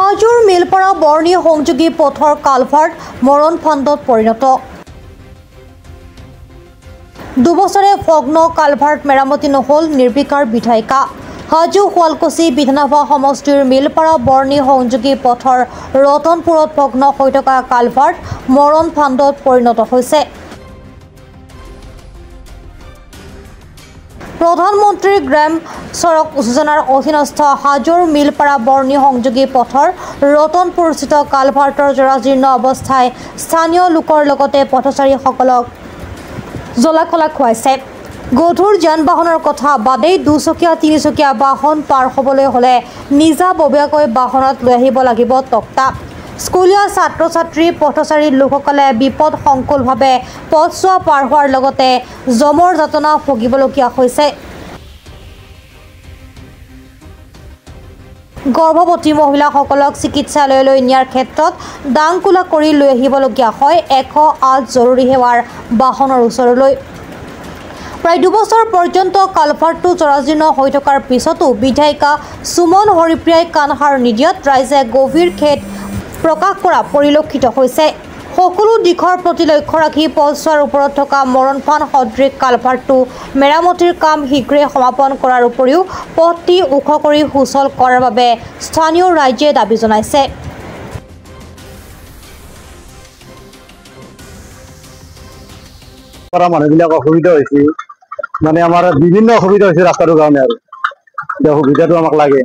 হাজোৰ মিলপাৰা বৰ্ণী সংযোগী পথৰ কালভাৰ্ট মৰণ ফান্দত পৰিণত। দুবছৰে ভগ্ন কালভাৰ্ট মেৰামতি নহ'ল নিৰ্বিকাৰ বিধায়িকা। হাজো শুৱালকুছি বিধানসভা সমষ্টিৰ মিলপাৰা বৰ্ণী সংযোগী পথৰ ৰতনপুৰত ভগ্ন হৈ থকা কালভাৰ্ট মৰণ ফান্দত পৰিণত হৈছে। প্ৰধানমন্ত্ৰী গ্ৰাম সড়ক যোজনাৰ অধীনস্থ হাজোৰ মিলপাৰা বৰ্ণী সংযোগী পথৰ ৰতনপুৰস্থিত কালভাৰ্টৰ জৰাজীৰ্ণ অৱস্থাই স্থানীয় লোকৰ লগতে পথচাৰীসকলক জলাকলা খুৱাইছে। গধুৰ যান বাহনৰ কথা বাদেই দুচকীয়া তিনিচকীয়া বাহন পাৰ হ'বলৈ হ'লে নিজাববীয়াকৈ বাহনত লৈ আহিব লাগিব তক্তা। স্কুলীয়া ছাত্ৰ ছাত্ৰী পথচাৰী লোকসকলে বিপদ সংকুলভাৱে পথছোৱা পাৰ হোৱাৰ লগতে জমৰ যাতনা ভুগিবলগীয়া হৈছে। গৰ্ভৱতী মহিলাসকলক চিকিৎসালয়লৈ নিয়াৰ ক্ষেত্ৰত দাংকোলা কৰি লৈ আহিবলগীয়া হয় 108 জৰুৰী সেৱাৰ বাহনৰ ওচৰলৈ। প্ৰায় দুবছৰ পৰ্যন্ত কালভাৰ্টটো জৰাজীৰ্ণ হৈ থকাৰ পিছতো বিধায়িকা সুমন হৰিপ্ৰিয়াই কাণসাৰ নিদিয়াত ৰাইজে গভীৰ খেদ প্ৰকাশ কৰা পৰিলক্ষিত হৈছে। সকলো দিশৰ প্ৰতি লক্ষ্য ৰাখি পথছোৱাৰ ওপৰত থকা মৰণফান সদৃশ কালভাৰ্টটো মেৰামতিৰ কাম শীঘ্ৰে সমাপন কৰাৰ উপৰিও পথটি ওখ কৰি সুচল কৰাৰ বাবে স্থানীয় ৰাইজে দাবী জনাইছে। মানুহবিলাক অসুবিধা হৈছে, মানে আমাৰ বিভিন্ন অসুবিধা হৈছে ৰাস্তাটোৰ কাৰণে, আৰু সুবিধাটো আমাক লাগে।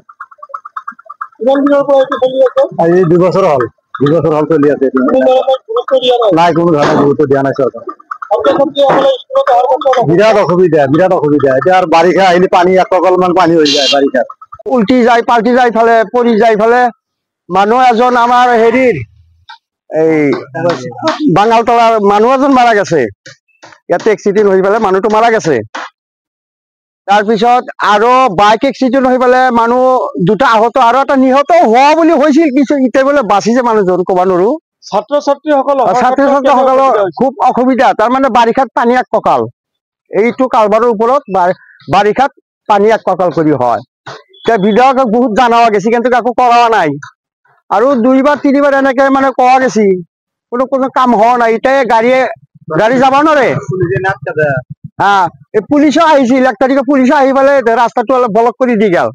আজি 2 বছৰ হ'ল চলি আছে, নাই কোনো ধৰণৰ গুৰুত্ব দিয়া নাই চৰকাৰ। বিৰাট অসুবিধা এতিয়া আৰু বাৰিষা আহিলে পানী এককালমান পানী হৈ যায়, বাৰিষাত উল্টি যায় পাল্টি যায় ফালে পৰি যায় ফালে। মানুহ এজন আমাৰ হেৰিৰ এই বাঙালতলাৰ মানুহ এজন মাৰা গেছে, ইয়াতে এক্সিডেণ্ট হৈ পেলাই মানুহটো মাৰা গেছে। তাৰপিছত আৰু বাইক এক্সিডেণ্ট হৈ পেলাই মানুহ 2টা আহত আৰু এটা নিহত হোৱা বুলি হৈছিল, কিছু এতিয়া বোলে বাচিছে মানুহজন, ক'ব নোৱাৰো। ছাত্ৰ ছাত্ৰীসকলৰ খুব অসুবিধা, তাৰমানে বাৰিষাত পানী এক কঁকাল, এইটো কালভাৰৰ ওপৰত বাৰিষাত পানী এক কঁকাল কৰি হয়। এতিয়া বিধায়কক বহুত জনোৱা গেছি কিন্তু একো কৰা নাই, আৰু 2বাৰ 3বাৰ এনেকে মানে কোৱা গেছি, কোনো কাম হোৱা নাই। এতিয়া গাড়ী যাব নোৱাৰে। পুলিচো আহিছিল, 1 তাৰিখে পুলিচো আহি পেলাই ৰাস্তাটো অলপ ব্লক কৰি দি গেল।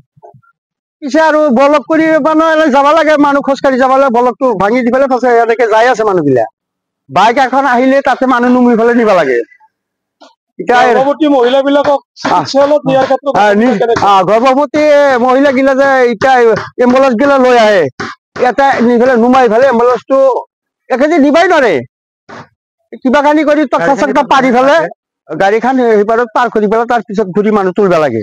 পিছে আৰু ব্লক কৰি মানে যাব লাগে, মানুহ খোজকাঢ়ি যাব লাগে, ব্লকটো ভাঙি দি পেলাই ফচে এনেকে যাই আছে মানুহবিলাক। বাইক এখন আহিলে তাতে মানুহ নুমি পেলাই নিব লাগে। গৰ্ভৱতী মহিলাবিলাকক গৰ্ভৱতী মহিলা গিলা যে এতিয়া এম্বুলেন্স গিলা লৈ আহে, ইয়াতে নি পেলাই নুমাই পেলাই এম্বুলেন্সটো একেজি নিবাই নোৱাৰে। কিবা খানি কৰি তক্তা চক্তা পাৰি পেলাই গাড়ীখন সিপাৰত পাৰ কৰি পেলাই তাৰ পিছত ঘূৰি মানুহ তুলিব লাগে।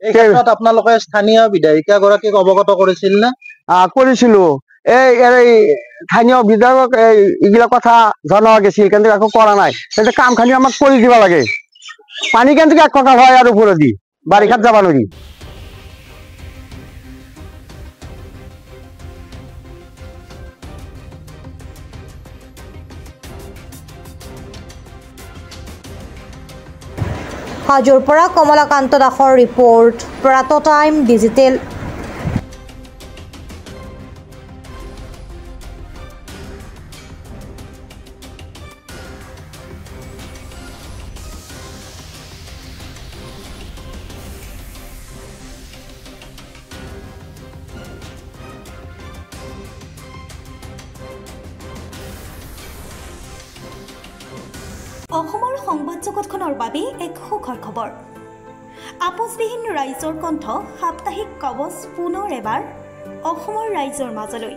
এই ক্ষেত্ৰত আপোনালোকে স্থানীয় বিধায়িকা গৰাকীক অৱগত কৰিছিল নে? কৰিছিলো। এই স্থানীয় বিধায়কক এইগিলা কথা জনোৱা গৈছিল, কিন্তু একো কৰা নাই। কাম খানি আমাক কৰি দিব লাগে। পানী কিন্তু এক কঁকাল হয় আৰু ওপৰেদি বাৰিষাত যাব নোৱাৰি। হাজোৰ পৰা কমলাকান্ত দাসৰ ৰিপৰ্ট, প্ৰাত টাইম ডিজিটেল। অসমৰ সংবাদ জগতখনৰ বাবে এক সুখৰ খবৰ। আপোচবিহীন ৰাইজৰ কণ্ঠ সাপ্তাহিক কবচ পুনৰ এবাৰ অসমৰ ৰাইজৰ মাজলৈ।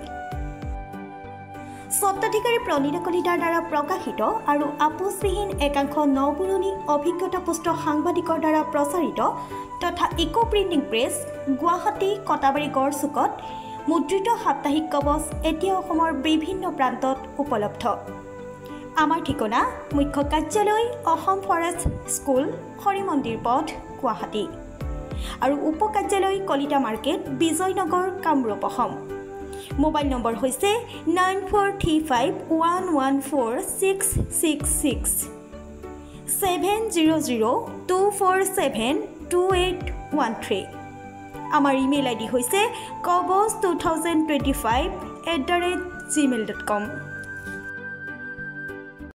স্বত্বাধিকাৰী প্ৰণীতা কলিতাৰ দ্বাৰা প্ৰকাশিত আৰু আপোচবিহীন একাংশ নপুৰণি অভিজ্ঞতাপুষ্ট সাংবাদিকৰ দ্বাৰা প্ৰচাৰিত তথা eco printing press Guwahati Katabari গড়চুকত মুদ্ৰিত সাপ্তাহিক কবচ এতিয়া অসমৰ বিভিন্ন প্ৰান্তত উপলব্ধ। আমাৰ ঠিকনা মুখ্য কাৰ্যালয় অসম ফৰেষ্ট স্কুল, হৰি মন্দিৰ পথ, গুৱাহাটী, আৰু উপ কাৰ্যালয় Kalita market, Bijaynagar, Kamrup, Assam. Mobile number হৈছে 9435114666 70024728813। আমাৰ ইমেইল আইডি হৈছে kobos2025@gmail.com